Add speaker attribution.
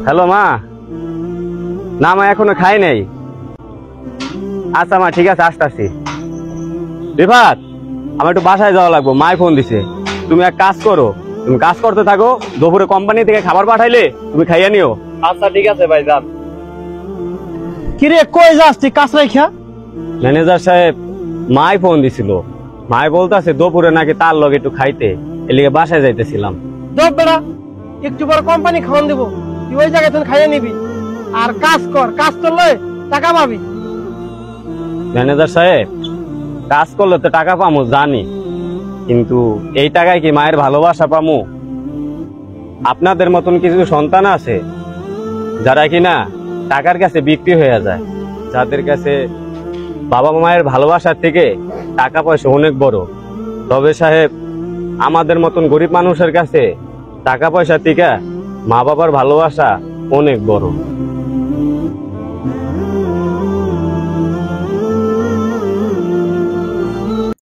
Speaker 1: Hello মা। না মা এখনো খাই নাই। আচ্ছা মা ঠিক আছে আসতেছি। রিফাত আমার একটু বাসায় যাওয়া লাগবো, মায় ফোন দিছে। তুমি এক কাজ করো, তুমি কাজ করতে থাকো, দুপুরে কোম্পানি থেকে খাবার পাঠাইলে তুমি খাইয়া নিও। আচ্ছা ঠিক আছে ভাই যান।
Speaker 2: কিরে কই যাস তুই কাজ রাইখা?
Speaker 1: ম্যানেজার সাহেব মায় ফোন দিছিল, মায় বলতেছে দুপুরে নাকি তার লগে একটু খাইতে, এলিগে বাসায় যাইতেছিলাম।
Speaker 2: দেখ বেড়া, একটু পর কোম্পানি খাওয়ান দেবো, তুই ওই জায়গায় তুই খাইয়ে নিবি আর কাজ কর, কাজ করলে টাকা পাবি।
Speaker 1: ম্যানেজার সাহেব কাজ করলে তো টাকা পামু জানি, কিন্তু এই টাকায় কি মায়ের ভালোবাসা পামু? আপনাদের মতন কিছু সন্তান আছে যারা কিনা টাকার কাছে বিক্রি হয়ে যায়, যাদের কাছে বাবা মায়ের ভালোবাসার থেকে টাকা পয়সা অনেক বড়। তবে সাহেব আমাদের মতন গরিব মানুষের কাছে টাকা পয়সা থেকে মা বাবার ভালোবাসা অনেক বড়।